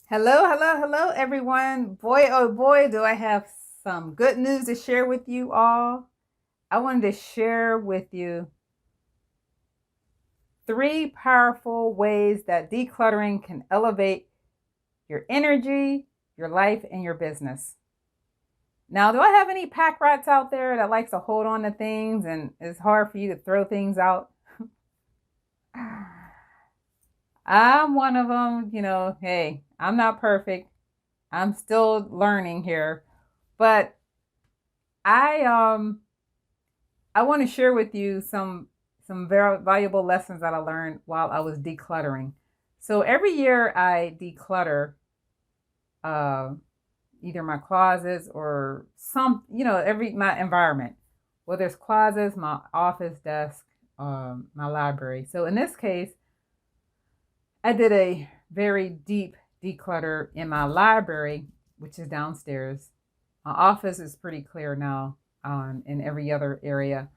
Hello, hello, hello, everyone. Boy, oh boy, do I have some good news to share with you all. I wanted to share with you three powerful ways that decluttering can elevate your energy, your life, and your business. Now, do I have any pack rats out there that likes to hold on to things and it's hard for you to throw things out? I'm one of them. Hey, I'm not perfect. I'm still learning here. But I I want to share with you some very valuable lessons that I learned while I was decluttering. So every year I declutter uh, either my closets or every my environment, whether it's closets, my office desk, my library. So in this case, I did a very deep declutter in my library, which is downstairs. My office is pretty clear now, in every other area.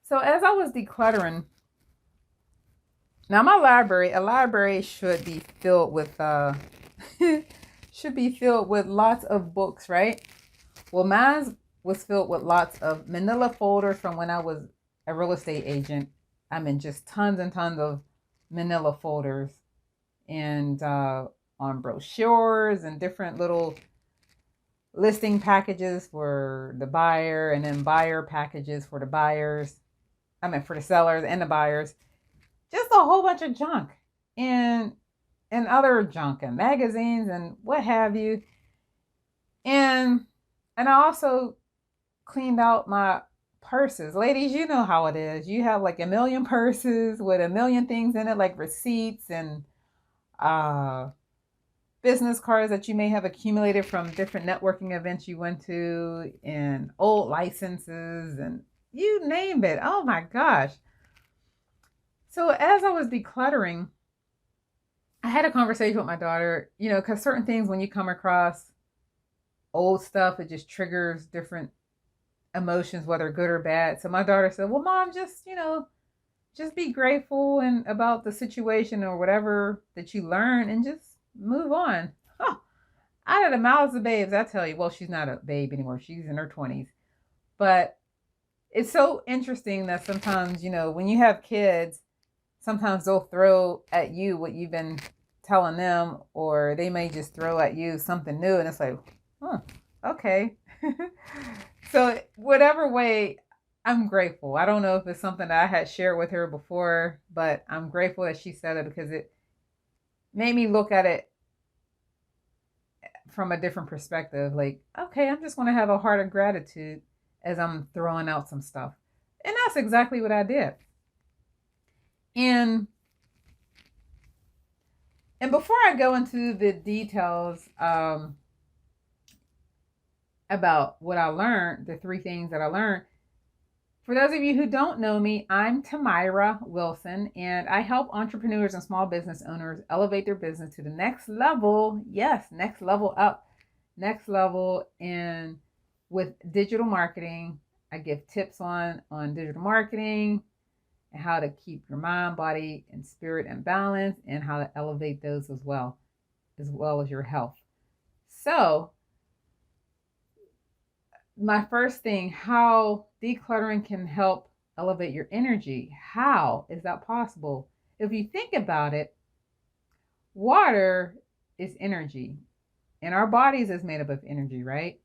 So as I was decluttering, now a library should be filled with should be filled with lots of books, right? Well, mine was filled with lots of manila folders from when I was a real estate agent. I mean, just tons and tons of manila folders and on brochures and different little listing packages for the buyer and then buyer packages for the buyers. I mean, for the sellers and the buyers. Just a whole bunch of junk and other junk and magazines and what have you. And I also cleaned out my purses. Ladies, you know how it is. You have like a million purses with a million things in it, like receipts and uh business cards that you may have accumulated from different networking events you went to and old licenses and you name it. Oh my gosh. So as I was decluttering, I had a conversation with my daughter, because certain things, when you come across old stuff, it just triggers different emotions, whether good or bad. So my daughter said, well, mom, just be grateful and about the situation or whatever that you learn and just move on. Huh. Out of the mouths of babes, I tell you, well, she's not a babe anymore. She's in her 20s. But it's so interesting that sometimes, when you have kids, sometimes they'll throw at you what you've been telling them, or they may just throw at you something new, and it's like, oh, okay. So, whatever way, I'm grateful. I don't know if it's something that I had shared with her before, but I'm grateful that she said it because it made me look at it from a different perspective. Like, okay, I'm just going to have a heart of gratitude as I'm throwing out some stuff. And that's exactly what I did. And before I go into the details about what I learned, the three things that I learned, for those of you who don't know me, I'm Tamira Wilson, and I help entrepreneurs and small business owners elevate their business to the next level. Yes, next level up, next level. And with digital marketing, I give tips on digital marketing and how to keep your mind, body, and spirit in balance, and how to elevate those as well as your health. So, my first thing, how decluttering can help elevate your energy. How is that possible? If you think about it, water is energy, and our bodies is made up of energy, right?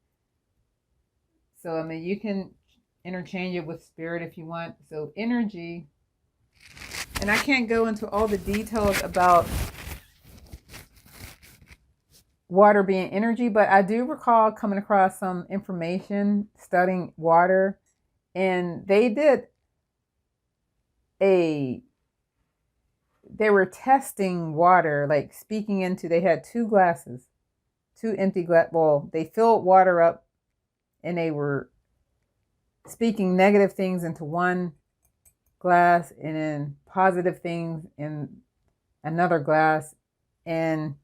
So, I mean, you can interchange it with spirit if you want. So, energy, and I can't go into all the details about water being energy, but I do recall coming across some information studying water, and a they were testing water, like speaking into, they had two glasses, two empty glass. Well, they filled water up and they were speaking negative things into one glass and then positive things in another glass. And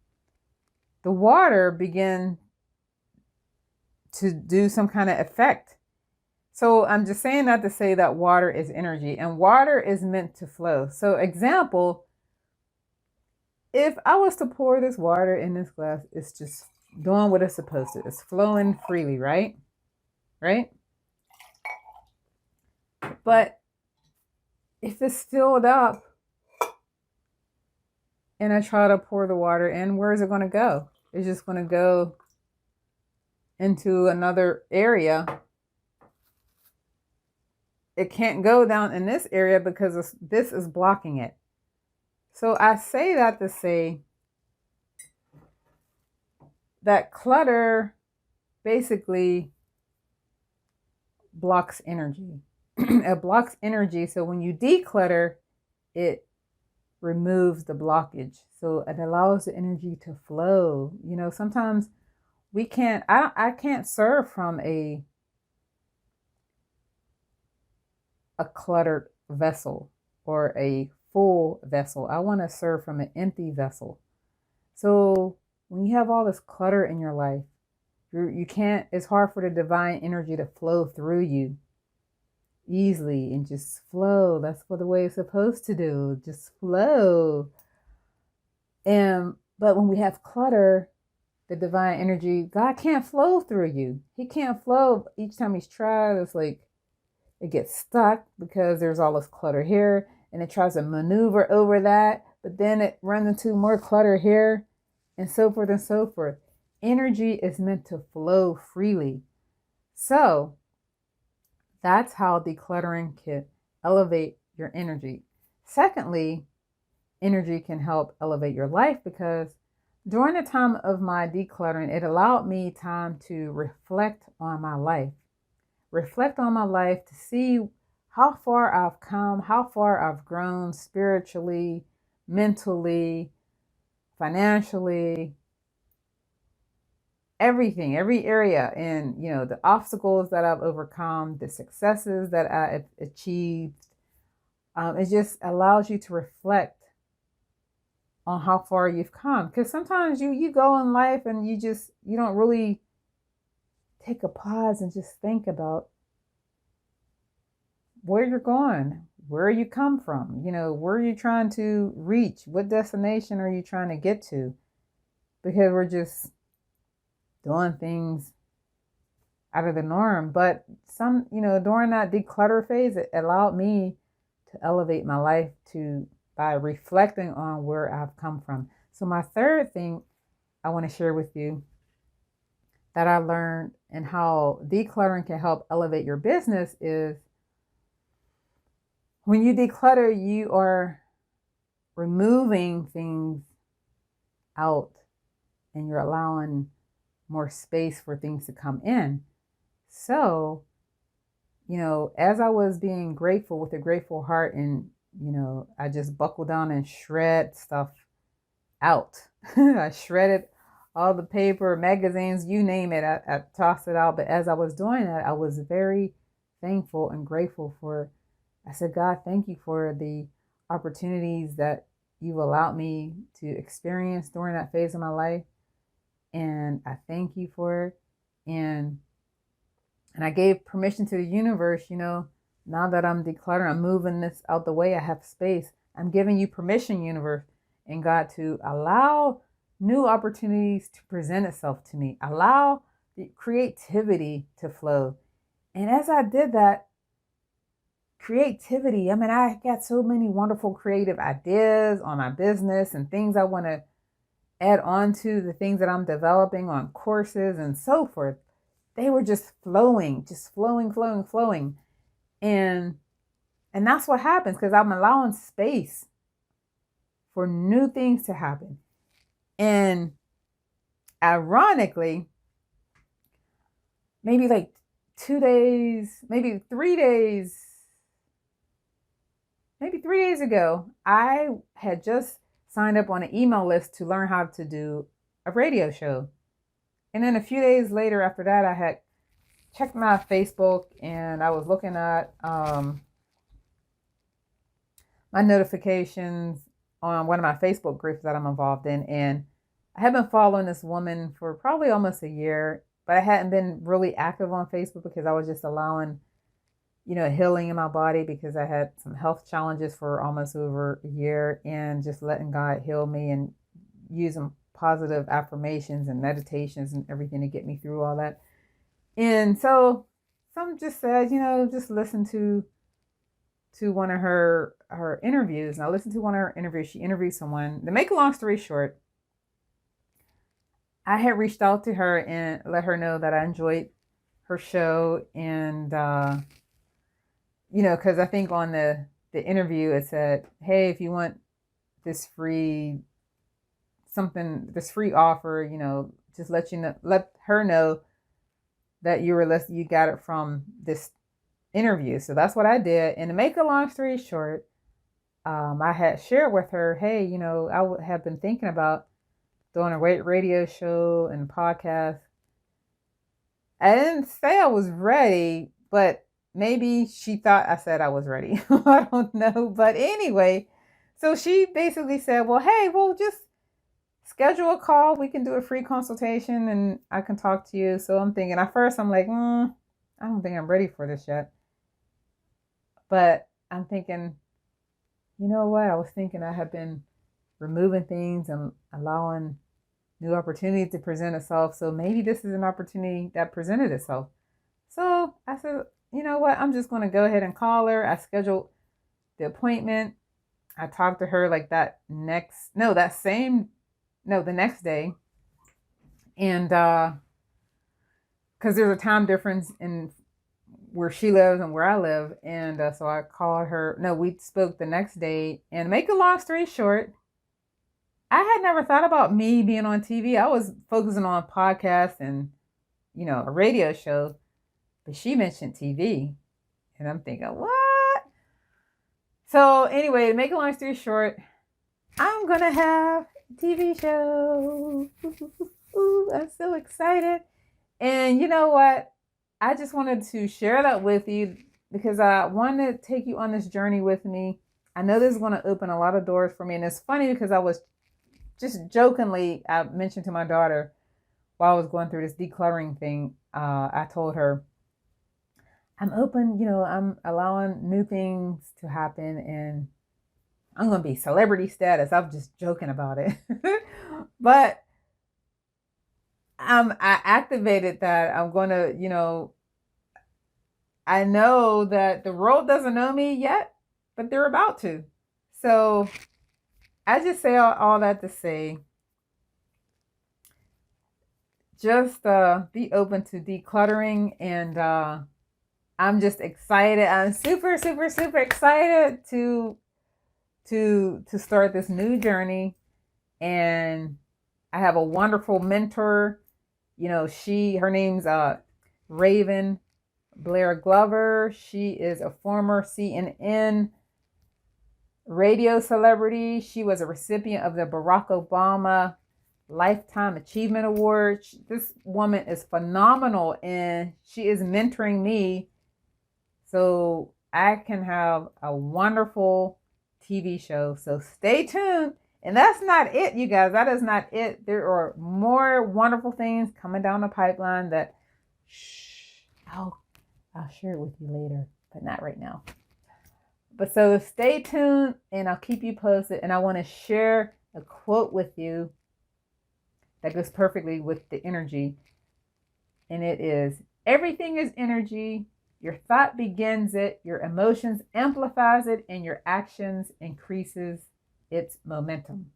the water began to do some kind of effect. So I'm just saying that to say that water is energy and water is meant to flow. So example, if I was to pour this water in this glass, it's just doing what it's supposed to. It's flowing freely, right? Right? But if it's filled up and I try to pour the water in, where is it going to go? It's just going to go into another area. It can't go down in this area because this is blocking it. So I say that to say that clutter basically blocks energy. It blocks energy. So when you declutter, it removes the blockage. So it allows the energy to flow. You know, sometimes I can't serve from a cluttered vessel or a full vessel. I want to serve from an empty vessel. So when you have all this clutter in your life, you can't, it's hard for the divine energy to flow through you easily and just flow. That's what the way it's supposed to do. Just flow. But when we have clutter, the divine energy, God can't flow through you. He can't flow. Each time he's tried, it's like it gets stuck because there's all this clutter here and it tries to maneuver over that, but then it runs into more clutter here and so forth and so forth. Energy is meant to flow freely. So that's how decluttering can elevate your energy. Secondly, energy can help elevate your life because during the time of my decluttering, it allowed me time to reflect on my life. Reflect on my life to see how far I've come, how far I've grown spiritually, mentally, financially, everything, every area, and the obstacles that I've overcome, the successes that I've achieved. It just allows you to reflect on how far you've come, because sometimes you go in life and you don't really take a pause and just think about where you're going, where you come from, where are you trying to reach, what destination are you trying to get to, because we're just doing things out of the norm. But during that declutter phase, it allowed me to elevate my life by reflecting on where I've come from. So my third thing I want to share with you that I learned and how decluttering can help elevate your business is when you declutter, you are removing things out and you're allowing more space for things to come in. So, as I was being grateful with a grateful heart and, I just buckled down and shred stuff out. I shredded all the paper, magazines, you name it. I tossed it out. But as I was doing that, I was very thankful and grateful I said, God, thank you for the opportunities that you've allowed me to experience during that phase of my life. And I thank you for it. And I gave permission to the universe, now that I'm decluttering, I'm moving this out the way, I have space. I'm giving you permission, universe and God, to allow new opportunities to present itself to me. Allow the creativity to flow. And as I did that, creativity, I got so many wonderful creative ideas on my business and things I want to add on to the things that I'm developing on courses and so forth. They were just flowing, flowing. And that's what happens because I'm allowing space for new things to happen. And ironically, maybe like 2 days, maybe 3 days, maybe 3 days ago, I had just signed up on an email list to learn how to do a radio show. And then a few days later after that, I had checked my Facebook and I was looking at my notifications on one of my Facebook groups that I'm involved in. And I had been following this woman for probably almost a year, but I hadn't been really active on Facebook because I was just allowing, healing in my body because I had some health challenges for almost over a year and just letting God heal me and using positive affirmations and meditations and everything to get me through all that. And so some just said, just listen to one of her interviews. And I listened to one of her interviews. She interviewed someone. To make a long story short, I had reached out to her and let her know that I enjoyed her show. And, because I think on the interview it said, hey, if you want this free offer, just let her know that you got it from this interview. So that's what I did. And to make a long story short, I had shared with her, hey, I have been thinking about doing a radio show and podcast. I didn't say I was ready, but maybe she thought I said I was ready. I don't know. But anyway, so she basically said, well, hey, we'll just schedule a call. We can do a free consultation and I can talk to you. So I'm thinking, at first I'm like, I don't think I'm ready for this yet. But I'm thinking, you know what? I was thinking I have been removing things and allowing new opportunities to present itself. So maybe this is an opportunity that presented itself. So I said, you know what? I'm just going to go ahead and call her. I scheduled the appointment. I talked to her like the next day. And because there's a time difference in where she lives and where I live. And so I called her. No, we spoke the next day. And make a long story short, I had never thought about me being on TV. I was focusing on podcasts and, a radio show. But she mentioned TV. And I'm thinking, what? So anyway, to make a long story short, I'm going to have a TV show. I'm so excited. And you know what? I just wanted to share that with you because I wanted to take you on this journey with me. I know this is going to open a lot of doors for me. And it's funny because I was just jokingly, I mentioned to my daughter while I was going through this decluttering thing, I told her, I'm open, I'm allowing new things to happen and I'm going to be celebrity status. I'm just joking about it. But I activated that. I'm going to, I know that the world doesn't know me yet, but they're about to. So I just say all that to say, just be open to decluttering. And I'm just excited. I'm super, super, super excited to start this new journey. And I have a wonderful mentor. Her name's Raven Blair Glover. She is a former CNN radio celebrity. She was a recipient of the Barack Obama Lifetime Achievement Award. This woman is phenomenal and she is mentoring me so I can have a wonderful TV show. So stay tuned. And that's not it, you guys. That is not it. There are more wonderful things coming down the pipeline that I'll share it with you later, but not right now. But so stay tuned and I'll keep you posted. And I want to share a quote with you that goes perfectly with the energy. And it is, everything is energy. Your thought begins it, your emotions amplifies it, and your actions increases its momentum.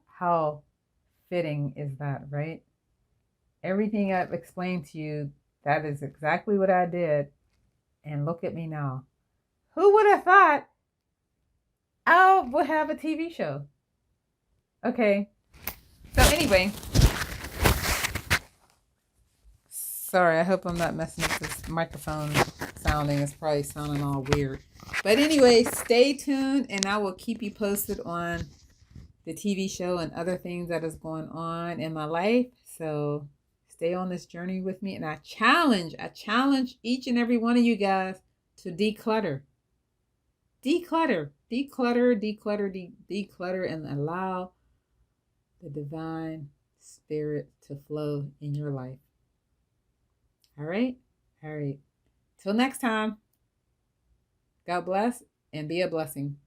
How fitting is that, right? Everything I've explained to you, that is exactly what I did. And look at me now. Who would have thought I would have a TV show? Okay. So anyway, sorry, I hope I'm not messing up this microphone sounding. It's probably sounding all weird. But anyway, stay tuned and I will keep you posted on the TV show and other things that is going on in my life. So stay on this journey with me. And I challenge each and every one of you guys to declutter. Declutter, and allow the divine spirit to flow in your life. All right. Till next time. God bless and be a blessing.